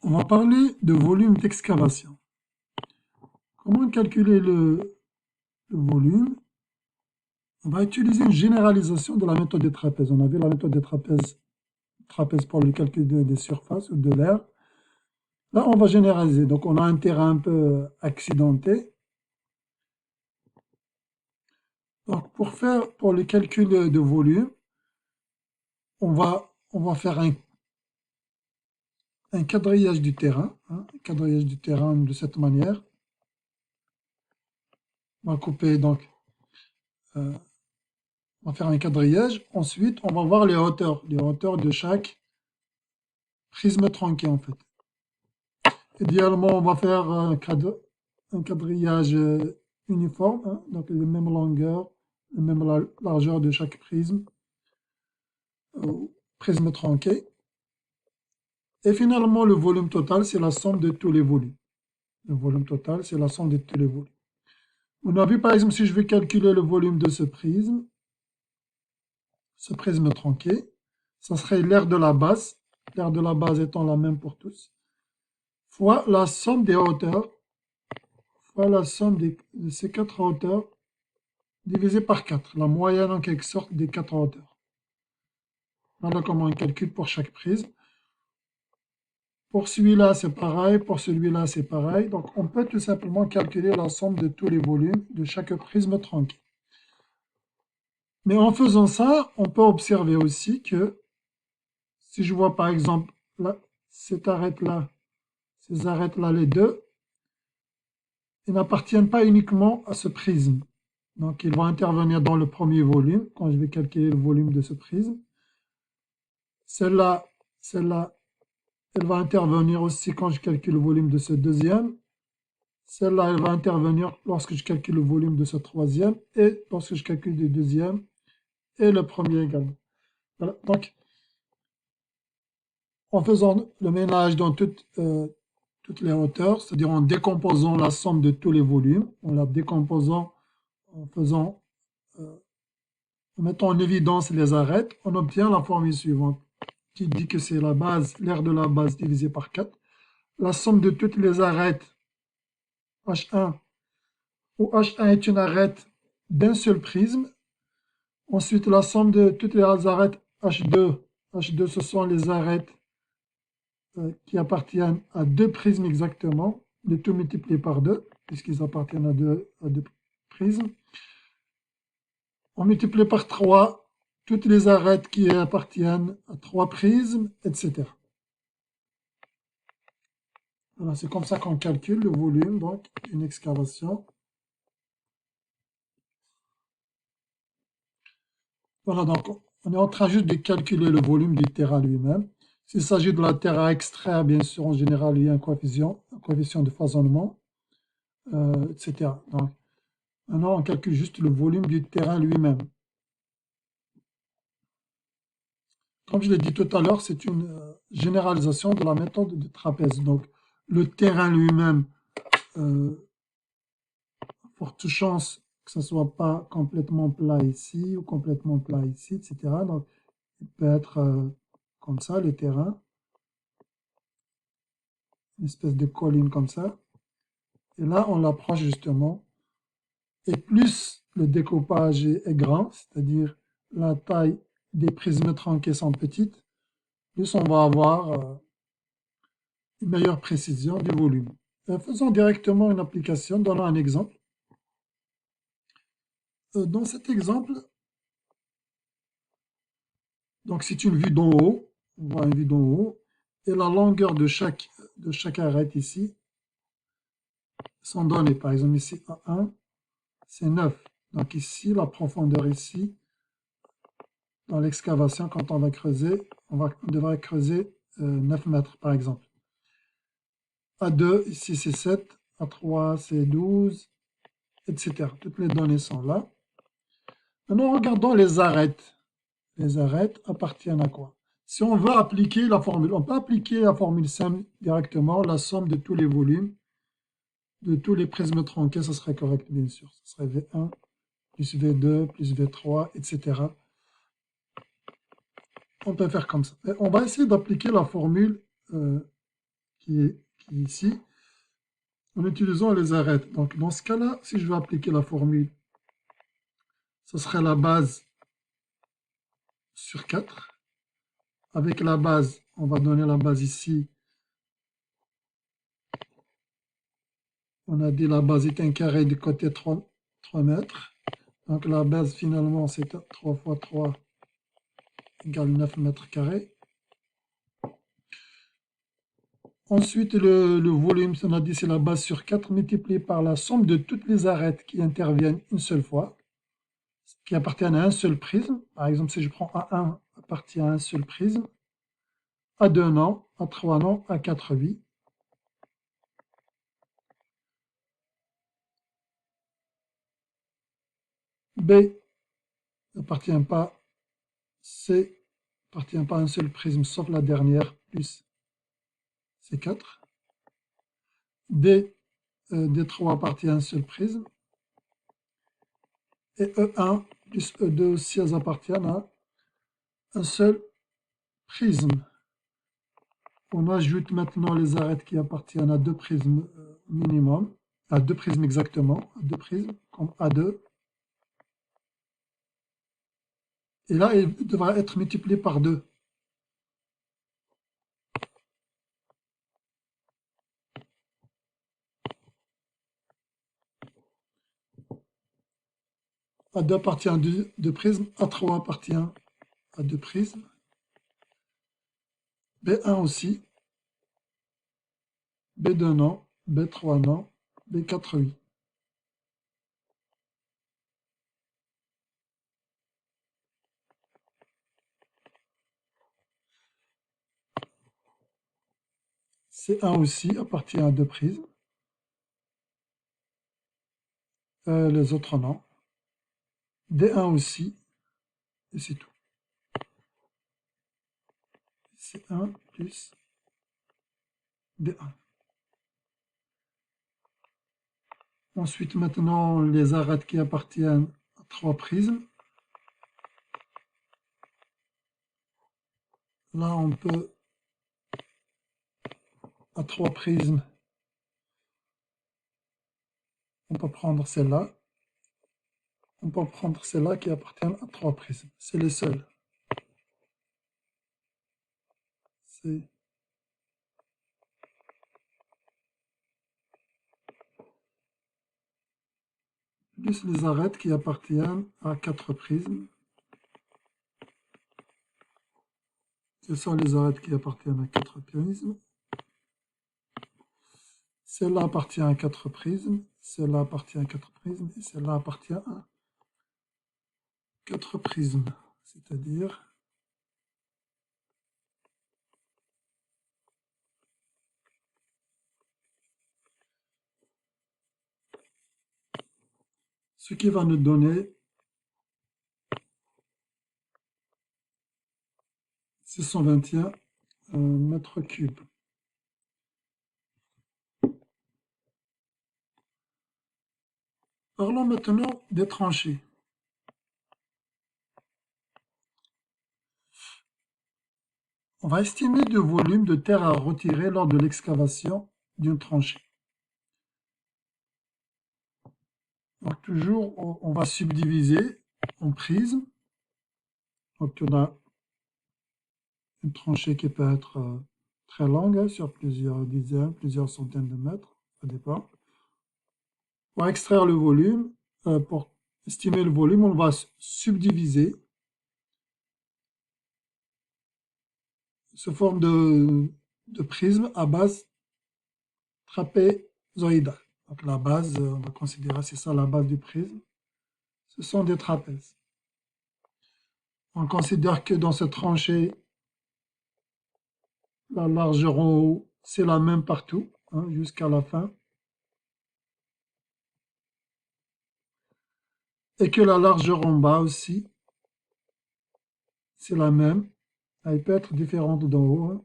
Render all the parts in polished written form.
On va parler de volume d'excavation. Comment calculer le volume? On va utiliser une généralisation de la méthode des trapèzes. On a vu la méthode des trapèzes pour le calcul des surfaces ou de l'air. Là, on va généraliser. Donc, on a un terrain un peu accidenté. Donc, pour le calcul de volume, on va faire un quadrillage du terrain. Un quadrillage du terrain de cette manière. On va couper donc. On va faire un quadrillage. Ensuite, on va voir les hauteurs de chaque prisme tronqué en fait. Idéalement, on va faire un quadrillage uniforme, hein, donc les mêmes longueurs, les mêmes largeurs de chaque prisme tronqué. Et finalement, le volume total, c'est la somme de tous les volumes. Le volume total, c'est la somme de tous les volumes. On a vu par exemple, si je vais calculer le volume de ce prisme tronqué, ça serait l'aire de la base étant la même pour tous, fois la somme des hauteurs, fois la somme de ces quatre hauteurs, divisé par 4, la moyenne en quelque sorte des quatre hauteurs. Voilà comment on calcule pour chaque prisme. Pour celui-là, c'est pareil, pour celui-là, c'est pareil. Donc, on peut tout simplement calculer la somme de tous les volumes de chaque prisme tronqué. Mais en faisant ça, on peut observer aussi que si je vois par exemple là, ces arêtes-là, les deux, ils n'appartiennent pas uniquement à ce prisme. Donc, ils vont intervenir dans le premier volume, quand je vais calculer le volume de ce prisme. Celle-là, elle va intervenir aussi quand je calcule le volume de ce deuxième. Celle-là, elle va intervenir lorsque je calcule le volume de ce troisième et lorsque je calcule le deuxième et le premier également. Voilà. Donc, en faisant le ménage dans toutes les hauteurs, c'est-à-dire en décomposant la somme de tous les volumes, en la décomposant, en mettant en évidence les arêtes, on obtient la formule suivante qui dit que c'est l'aire de la base divisée par 4. La somme de toutes les arêtes H1, où H1 est une arête d'un seul prisme. Ensuite, la somme de toutes les arêtes H2. H2, ce sont les arêtes qui appartiennent à deux prismes exactement, le tout multiplié par 2, puisqu'ils appartiennent à deux prismes. On multiplie par 3 toutes les arêtes qui appartiennent à 3 prismes, etc. Voilà, c'est comme ça qu'on calcule le volume d'une excavation. Voilà, donc on est en train juste de calculer le volume du terrain lui-même. S'il s'agit de la terre à extraire, bien sûr, en général, il y a un coefficient de foisonnement, etc. Donc, maintenant, on calcule juste le volume du terrain lui-même. Comme je l'ai dit tout à l'heure, c'est une généralisation de la méthode de trapèze. Donc, le terrain lui-même, forte chance que ce ne soit pas complètement plat ici ou complètement plat ici, etc. Donc, il peut être comme ça, le terrain, une espèce de colline comme ça. Et là, on l'approche justement. Et plus le découpage est grand, c'est-à-dire la taille des prismes tronqués sont petites, plus on va avoir une meilleure précision du volume. Faisons directement une application, donnons un exemple. Dans cet exemple, donc c'est une vue d'en haut, on voit une vue d'en haut, et la longueur de chaque arête ici sont données. Par exemple ici, A1, c'est 9. Donc ici, la profondeur ici, dans l'excavation, quand on va creuser, on devrait creuser 9 mètres par exemple. A2, ici c'est 7, A3 c'est 12, etc. Toutes les données sont là. Maintenant, regardons les arêtes. Les arêtes appartiennent à quoi? Si on veut appliquer la formule, on peut appliquer la formule simple directement, la somme de tous les volumes, de tous les prismes tronqués, ça serait correct bien sûr. Ce serait V1 plus V2 plus V3, etc. On peut faire comme ça. Et on va essayer d'appliquer la formule qui est ici, en utilisant les arêtes. Donc dans ce cas-là, si je veux appliquer la formule, ce serait la base sur 4. Avec la base, on va donner la base ici. On a dit la base est un carré du côté 3 mètres. Donc la base finalement c'est 3 fois 3 égale 9 mètres carrés. Ensuite le volume, on a dit c'est la base sur 4 multiplié par la somme de toutes les arêtes qui interviennent une seule fois, qui appartiennent à un seul prisme. Par exemple si je prends A1 appartient à un seul prisme, A2 non, A3 non, A4 oui. B n'appartient pas, C n'appartient pas à un seul prisme sauf la dernière plus C4. D3 appartient à un seul prisme. Et E1 plus E2 aussi, elles appartiennent à un seul prisme. On ajoute maintenant les arêtes qui appartiennent à deux prismes minimum, à deux prismes exactement, à deux prismes, comme A2. Et là, il devra être multiplié par 2. A2 appartient à deux prismes, A3 appartient à deux prismes, B1 aussi, B2 non, B3 non, B4 oui. C1 aussi appartient à deux prismes, les autres non. D1 aussi, et c'est tout. C1 plus D1. Ensuite, maintenant, les arêtes qui appartiennent à trois prismes. Là, on peut, à trois prismes, on peut prendre celle-là. On peut prendre celle-là qui appartiennent à trois prismes. C'est les seuls. C'est plus les arêtes qui appartiennent à quatre prismes. Ce sont les arêtes qui appartiennent à quatre prismes. Celle-là appartient à quatre prismes. Celle-là appartient à quatre prismes. Et celle-là appartient à quatre prismes. C'est-à-dire ce qui va nous donner 621 mètres cubes. Parlons maintenant des tranchées. On va estimer le volume de terre à retirer lors de l'excavation d'une tranchée. Donc toujours, on va subdiviser en prismes. Donc on a une tranchée qui peut être très longue, sur plusieurs dizaines, plusieurs centaines de mètres, ça dépend. Pour extraire le volume, pour estimer le volume, on va subdiviser sous forme de prisme à base trapézoïdale. Donc la base, on va considérer c'est ça la base du prisme. Ce sont des trapèzes. On considère que dans cette tranchée, la largeur en haut, c'est la même partout, hein, jusqu'à la fin. Et que la largeur en bas aussi, c'est la même. Elle peut être différente d'en haut, hein.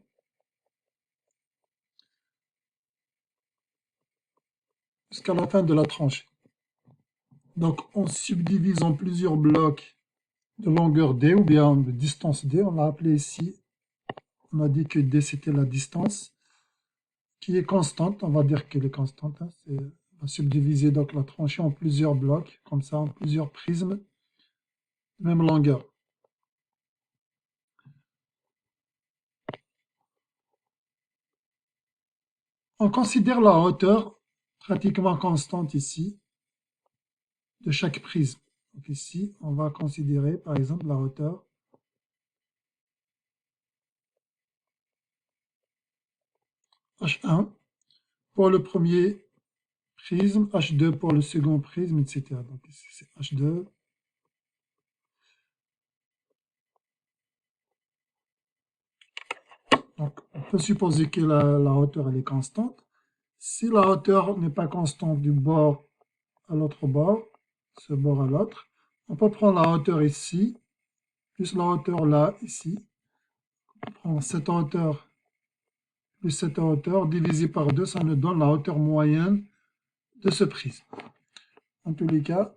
Jusqu'à la fin de la tranchée. Donc on subdivise en plusieurs blocs de longueur D ou bien de distance D. On l'a appelé ici, on a dit que D c'était la distance qui est constante, on va dire qu'elle est constante, hein, on va subdiviser donc la tranchée en plusieurs blocs, comme ça, en plusieurs prismes, même longueur. On considère la hauteur pratiquement constante ici, de chaque prisme. Donc ici, on va considérer par exemple la hauteur H1 pour le premier prisme, H2 pour le second prisme, etc. Donc ici c'est H2. Donc on peut supposer que la hauteur elle est constante. Si la hauteur n'est pas constante du bord à l'autre bord, ce bord à l'autre, on peut prendre la hauteur ici, plus la hauteur là, ici. On peut prendre cette hauteur plus cette hauteur divisé par 2, ça nous donne la hauteur moyenne de ce prisme. En tous les cas,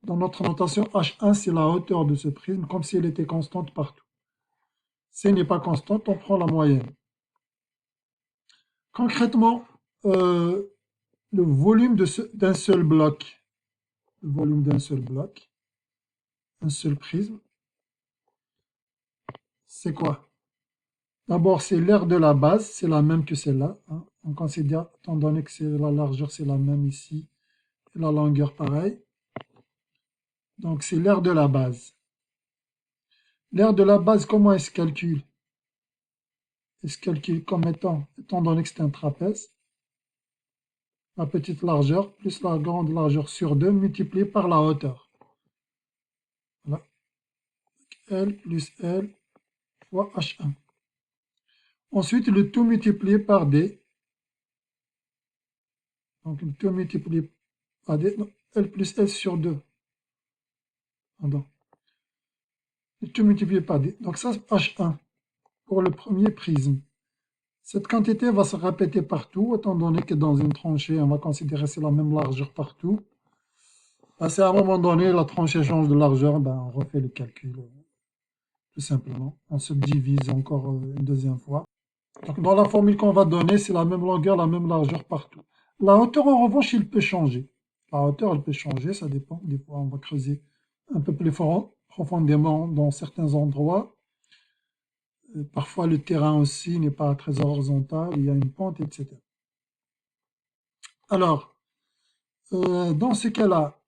dans notre notation, H1, c'est la hauteur de ce prisme, comme si elle était constante partout. Si elle n'est pas constante, on prend la moyenne. Concrètement, le volume d'un seul bloc, le volume d'un seul bloc, un seul prisme, c'est quoi? D'abord, c'est l'aire de la base, c'est la même que celle-là. Hein. On considère, étant donné que la largeur, c'est la même ici, et la longueur, pareil. Donc, c'est l'aire de la base. L'aire de la base, comment elle se calcule? Elle se calcule comme étant donné que c'est un trapèze, la petite largeur plus la grande largeur sur 2 multiplié par la hauteur. Voilà. L plus L fois H1. Ensuite, le tout multiplié par D. Donc, le tout multiplié par D. Non, L plus L sur 2. Pardon. Le tout multiplié par D. Donc, ça, c'est H1 pour le premier prisme. Cette quantité va se répéter partout, étant donné que dans une tranchée, on va considérer que c'est la même largeur partout. Si à un moment donné, la tranchée change de largeur, ben, on refait le calcul, tout simplement. On subdivise encore une deuxième fois. Donc, dans la formule qu'on va donner, c'est la même longueur, la même largeur partout. La hauteur, en revanche, il peut changer. La hauteur, elle peut changer, ça dépend. Des fois, on va creuser un peu plus profondément dans certains endroits. Parfois, le terrain aussi n'est pas très horizontal, il y a une pente, etc. Alors, dans ce cas-là,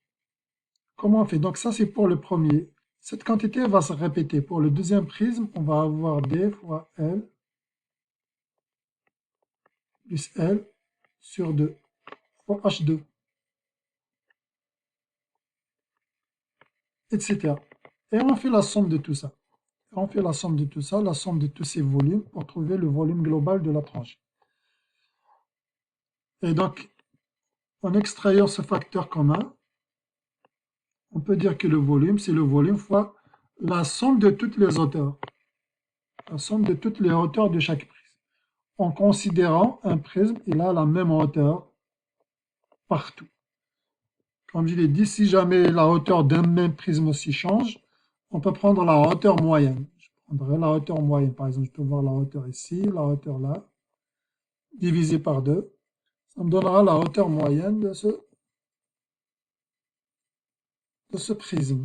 comment on fait? Donc ça, c'est pour le premier. Cette quantité va se répéter. Pour le deuxième prisme, on va avoir D fois L plus L sur 2 fois H2, etc. Et on fait la somme de tout ça. On fait la somme de tout ça, la somme de tous ces volumes pour trouver le volume global de la tranche. Et donc, en extrayant ce facteur commun, on peut dire que le volume, c'est le volume fois la somme de toutes les hauteurs. La somme de toutes les hauteurs de chaque prisme. En considérant un prisme, il a la même hauteur partout. Comme je l'ai dit, si jamais la hauteur d'un même prisme aussi change, on peut prendre la hauteur moyenne. Je prendrai la hauteur moyenne. Par exemple, je peux voir la hauteur ici, la hauteur là, divisé par 2. Ça me donnera la hauteur moyenne de ce prisme.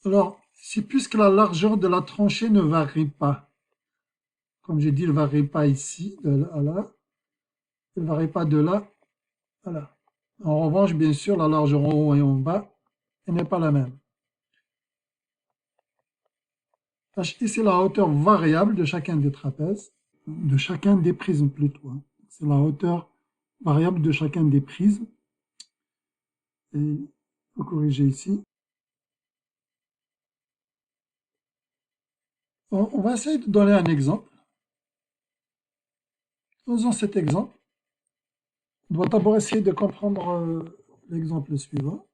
Alors, puisque la largeur de la tranchée ne varie pas, comme j'ai dit, elle ne varie pas ici, de là à là, elle ne varie pas de là à là. En revanche, bien sûr, la largeur en haut et en bas, elle n'est pas la même. HI, c'est la hauteur variable de chacun des trapèzes, de chacun des prismes plutôt. Hein. C'est la hauteur variable de chacun des prismes. Et il faut corriger ici. On va essayer de donner un exemple. Faisons cet exemple. On doit d'abord essayer de comprendre l'exemple suivant.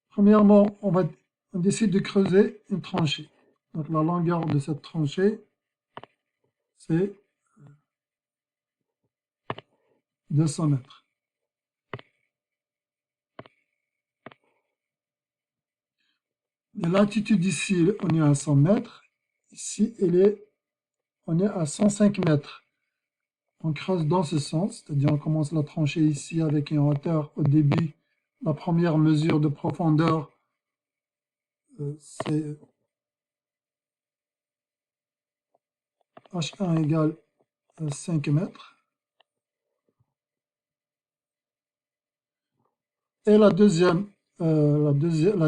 Premièrement, on décide de creuser une tranchée. Donc la longueur de cette tranchée, c'est 200 mètres. La latitude ici, on est à 100 mètres. Ici, on est à 105 mètres. On creuse dans ce sens, c'est-à-dire on commence la tranchée ici avec une hauteur au début. La première mesure de profondeur, c'est H1 égale 5 mètres. Et la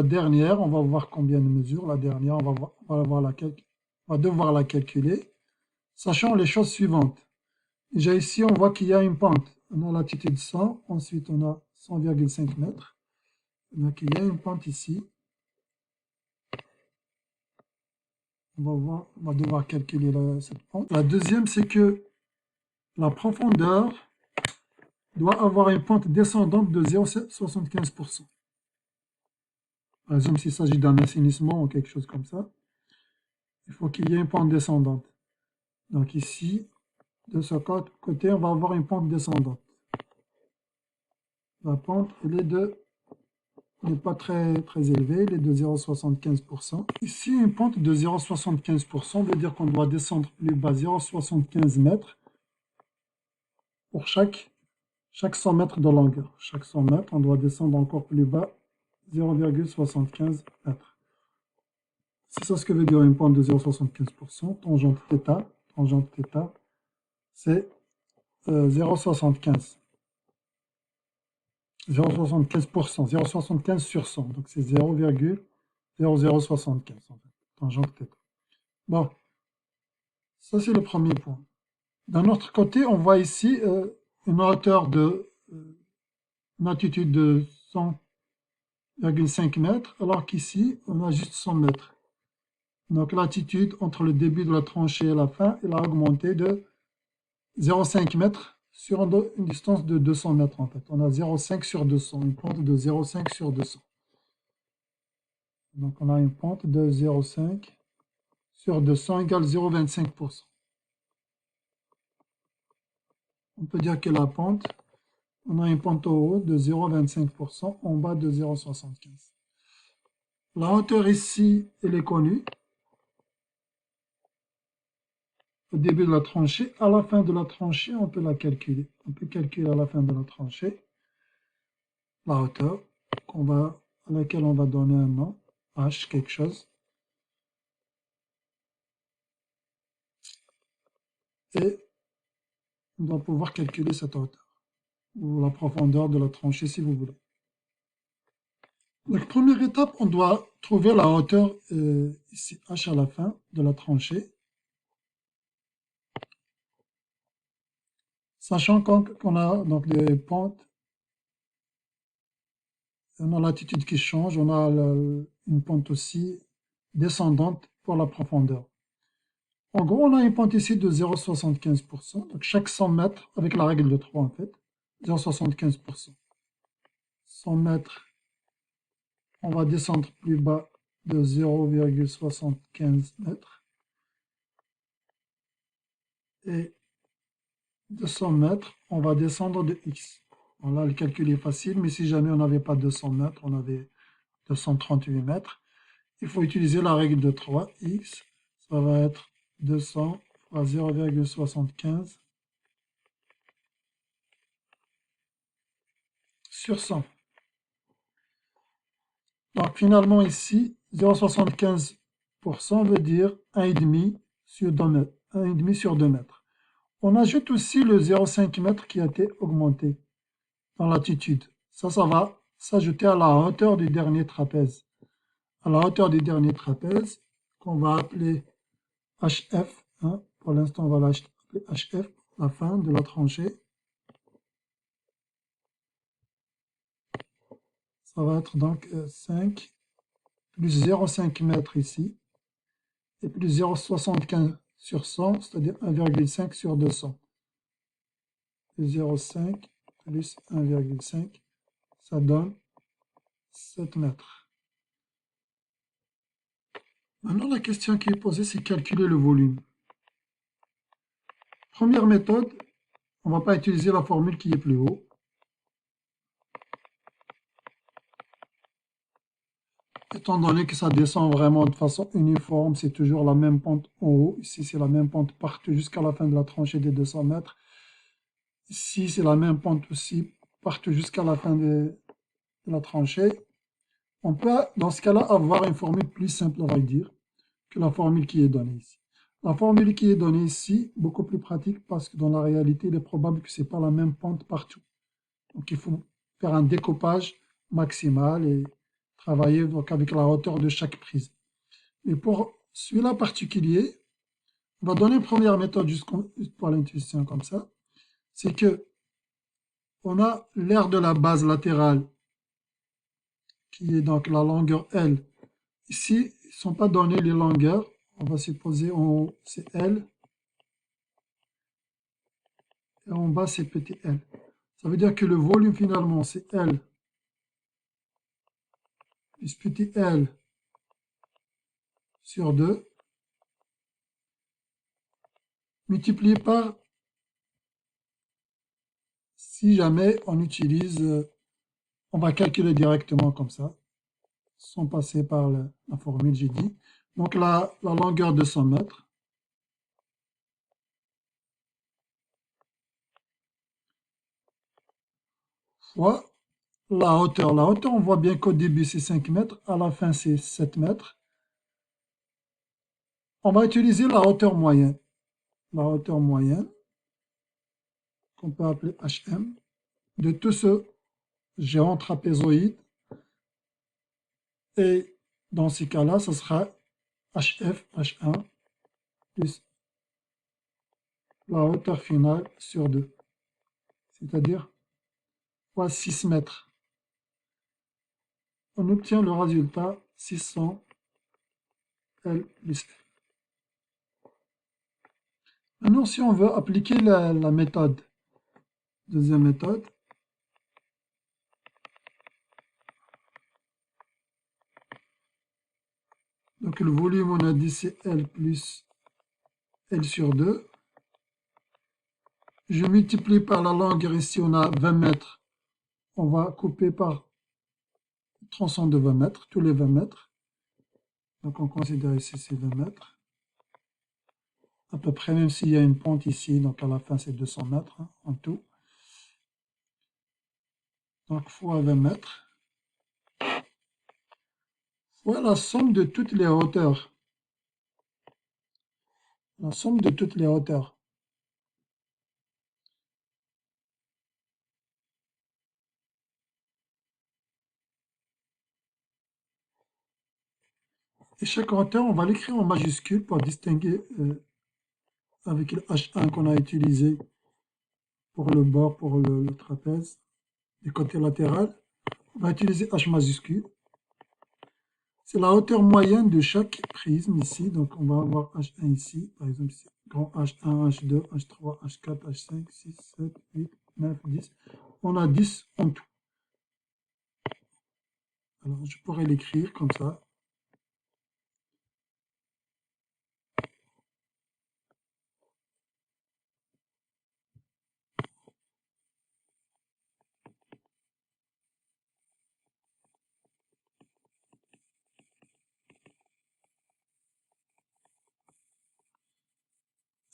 dernière, on va voir combien de mesures. La dernière, on va devoir la calculer, sachant les choses suivantes. Déjà ici, on voit qu'il y a une pente. On a latitude 100, ensuite on a 100,5 mètres. Donc il y a une pente ici. On va devoir calculer cette pente. La deuxième, c'est que la profondeur doit avoir une pente descendante de 0,75%. Par exemple, s'il s'agit d'un assainissement ou quelque chose comme ça, il faut qu'il y ait une pente descendante. Donc ici, de ce côté, on va avoir une pente descendante. La pente, elle n'est pas très élevée, elle est de 0,75%. Ici, une pente de 0,75% veut dire qu'on doit descendre plus bas 0,75 mètres pour chaque 100 mètres de longueur. Chaque 100 mètres, on doit descendre encore plus bas 0,75 mètres. C'est ça ce que veut dire une pente de 0,75%. Tangente θ, c'est 0,75. 0,75%, 0,75 sur 100, donc c'est 0,0075 en fait, tangente θ. Bon, ça c'est le premier point. D'un autre côté, on voit ici une hauteur une altitude de 100,5 mètres, alors qu'ici, on a juste 100 mètres. Donc l'altitude entre le début de la tranchée et la fin, elle a augmenté de 0,5 mètres sur une distance de 200 mètres en fait. On a 0,5 sur 200, une pente de 0,5 sur 200. Donc on a une pente de 0,5 sur 200 égale 0,25%. On peut dire que la pente, on a une pente au haut de 0,25%, en bas de 0,75. La hauteur ici, elle est connue. Au début de la tranchée, à la fin de la tranchée, on peut la calculer. On peut calculer à la fin de la tranchée la hauteur à laquelle on va donner un nom, H quelque chose. Et on va pouvoir calculer cette hauteur, ou la profondeur de la tranchée si vous voulez. Donc, première étape, on doit trouver la hauteur, ici, H à la fin de la tranchée. Sachant qu'on a donc des pentes, on a l'altitude qui change, on a une pente aussi descendante pour la profondeur. En gros, on a une pente ici de 0,75%, donc chaque 100 mètres, avec la règle de 3 en fait, 0,75%. 100 mètres, on va descendre plus bas de 0,75 mètres. Et de 100 mètres, on va descendre de x. Bon, là, le calcul est facile, mais si jamais on n'avait pas 200 mètres, on avait 238 mètres, il faut utiliser la règle de 3. X, ça va être 200 fois 0,75 sur 100. Donc finalement ici, 0,75% veut dire 1,5 sur 2 mètres. 1,5 sur 2 mètres. On ajoute aussi le 0,5 mètres qui a été augmenté dans latitude. Ça va s'ajouter à la hauteur du dernier trapèze. À la hauteur du dernier trapèze, qu'on va appeler HF. Hein, pour l'instant, on va l'appeler HF, la fin de la tranchée. Ça va être donc 5 plus 0,5 mètres ici, et plus 0,75 sur 100, c'est-à-dire 1,5 sur 200. 0,5 plus 1,5, ça donne 7 mètres. Maintenant, la question qui est posée, c'est calculer le volume. Première méthode, on ne va pas utiliser la formule qui est plus haut. étant donné que ça descend vraiment de façon uniforme, c'est toujours la même pente en haut. Ici, c'est la même pente partout jusqu'à la fin de la tranchée des 200 mètres. Ici, c'est la même pente aussi partout jusqu'à la fin de la tranchée. On peut, dans ce cas-là, avoir une formule plus simple, on va dire, que la formule qui est donnée ici. La formule qui est donnée ici, beaucoup plus pratique parce que dans la réalité, il est probable que ce n'est pas la même pente partout. Donc, il faut faire un découpage maximal et travailler donc avec la hauteur de chaque prise. Mais pour celui-là particulier, on va donner une première méthode juste pour l'intuition comme ça. C'est que on a l'aire de la base latérale qui est donc la longueur L. Ici, ils ne sont pas donnés les longueurs. On va supposer en haut, c'est L. Et en bas, c'est petit l. Ça veut dire que le volume, finalement, c'est L plus petit l sur 2, multiplié par, si jamais on utilise, on va calculer directement comme ça, sans passer par la formule, j'ai dit. Donc, la longueur de 100 mètres, fois la hauteur. La hauteur, on voit bien qu'au début, c'est 5 mètres, à la fin, c'est 7 mètres. On va utiliser la hauteur moyenne. La hauteur moyenne, qu'on peut appeler HM, de tout ce géant trapézoïde. Et dans ces cas-là, ce sera HF, H1, plus la hauteur finale sur 2. C'est-à-dire fois 6 mètres. On obtient le résultat 600 L plus F. Maintenant, si on veut appliquer la méthode, deuxième méthode, donc le volume, on a dit c'est L plus L sur 2. Je multiplie par la longueur, ici on a 20 mètres. On va couper par tronçon de 20 mètres, tous les 20 mètres. Donc on considère ici ces 20 mètres. À peu près, même s'il y a une pente ici, donc à la fin c'est 200 mètres hein, en tout. Donc fois 20 mètres, fois la somme de toutes les hauteurs. La somme de toutes les hauteurs. Et chaque hauteur, on va l'écrire en majuscule pour distinguer avec le H1 qu'on a utilisé pour le bord, pour le trapèze, du côté latéral. On va utiliser H majuscule. C'est la hauteur moyenne de chaque prisme ici. Donc on va avoir H1 ici, par exemple ici. Grand H1, H2, H3, H4, H5, 6, 7, 8, 9, 10. On a 10 en tout. Alors je pourrais l'écrire comme ça.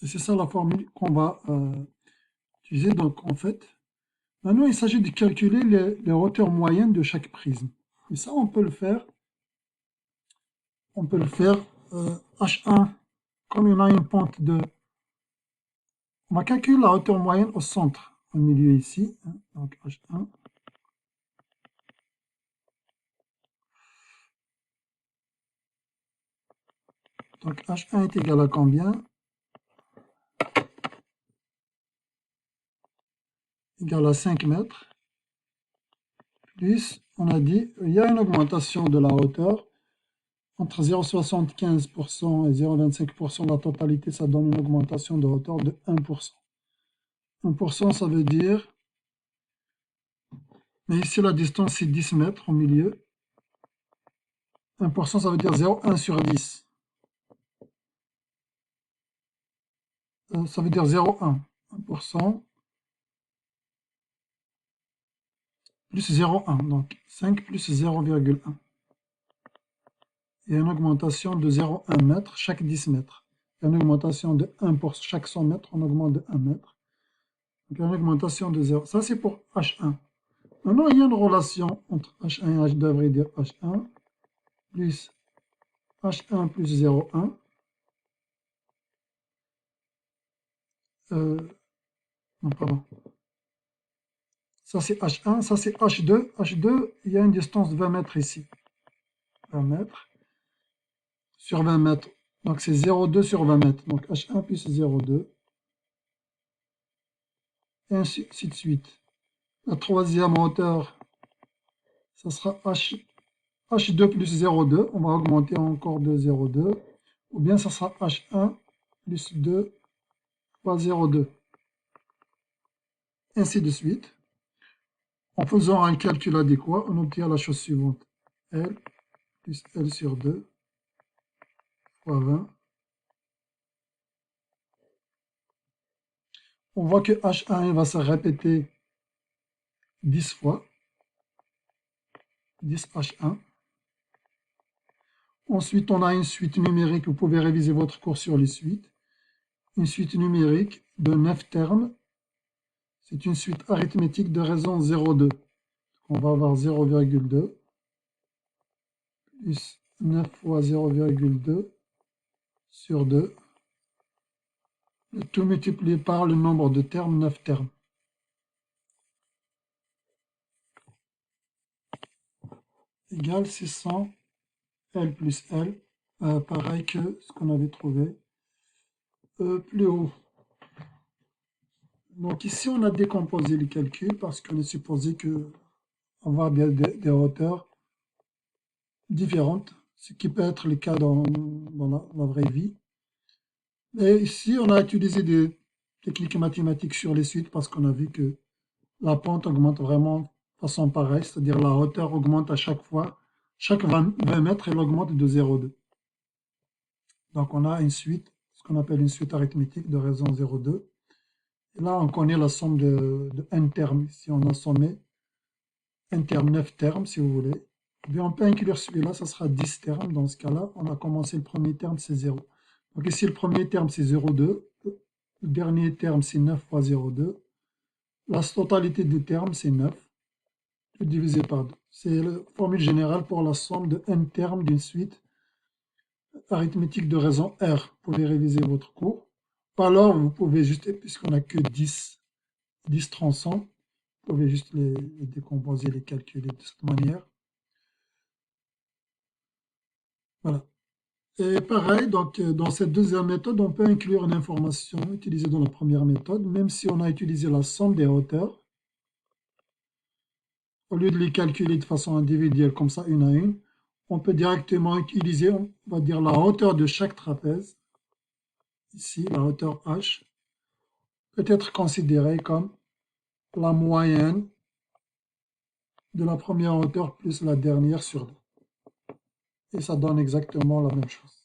Et c'est ça la formule qu'on va utiliser. Donc en fait, maintenant il s'agit de calculer les hauteurs moyennes de chaque prisme. Et ça on peut le faire. On peut le faire H1, comme il a une pente de... On va calculer la hauteur moyenne au centre, au milieu ici. Hein, donc H1. Donc H1 est égal à combien? Égal à 5 mètres. Plus, on a dit, il y a une augmentation de la hauteur. Entre 0,75% et 0,25% de la totalité, ça donne une augmentation de hauteur de 1%. 1%, ça veut dire... Mais ici, la distance, c'est 10 mètres au milieu. 1%, ça veut dire 0,1 sur 10. Ça veut dire 0,1. 1% plus 0,1. Donc 5 plus 0,1. Il y a une augmentation de 0,1 mètre chaque 10 mètres. Il y a une augmentation de 1 pour chaque 100 mètres, on augmente de 1 mètre. Donc il y a une augmentation de 0. Ça, c'est pour H1. Maintenant, il y a une relation entre H1 et H2, à vrai dire H1 plus H1 plus 0,1. Non, pardon. Ça, c'est H1, ça, c'est H2. H2, il y a une distance de 20 mètres ici. 20 mètres sur 20 mètres. Donc, c'est 0,2 sur 20 mètres. Donc, H1 plus 0,2. Et ainsi de suite. La troisième hauteur, ça sera H2 plus 0,2. On va augmenter encore de 0,2. Ou bien, ça sera H1 plus 2 fois 0,2. Ainsi de suite. En faisant un calcul adéquat, on obtient la chose suivante. L plus L sur 2 fois 20. On voit que H1 va se répéter 10 fois. 10 H1. Ensuite, on a une suite numérique. Vous pouvez réviser votre cours sur les suites. Une suite numérique de 9 termes. C'est une suite arithmétique de raison 0,2. On va avoir 0,2 plus 9 fois 0,2 sur 2. Le tout multiplié par le nombre de termes, 9 termes. Égale 600 L plus L. Pareil que ce qu'on avait trouvé plus haut. Donc ici, on a décomposé les calculs parce qu'on est supposé avoir des hauteurs différentes, ce qui peut être le cas dans la vraie vie. Et ici, on a utilisé des techniques mathématiques sur les suites parce qu'on a vu que la pente augmente vraiment de façon pareille, c'est-à-dire la hauteur augmente à chaque fois. Chaque 20 mètres, elle augmente de 0,2. Donc on a une suite, ce qu'on appelle une suite arithmétique de raison 0,2. Et là, on connaît la somme de n termes. Si on a sommé n termes, 9 termes, si vous voulez. Et on peut inclure celui-là, ça sera 10 termes. Dans ce cas-là, on a commencé le premier terme, c'est 0. Donc ici, le premier terme, c'est 0,2. Le dernier terme, c'est 9 fois 0,2. La totalité des termes, c'est 9. Tout divisé par 2. C'est la formule générale pour la somme de n termes d'une suite arithmétique de raison R. Vous pouvez réviser votre cours. Ou alors, vous pouvez juste, puisqu'on n'a que 10 transons, vous pouvez juste les décomposer, les calculer de cette manière. Voilà. Et pareil, donc, dans cette deuxième méthode, on peut inclure une information utilisée dans la première méthode, même si on a utilisé la somme des hauteurs. Au lieu de les calculer de façon individuelle, comme ça, une à une, on peut directement utiliser, on va dire, la hauteur de chaque trapèze. Ici, la hauteur H peut être considérée comme la moyenne de la première hauteur plus la dernière sur 2. Et ça donne exactement la même chose.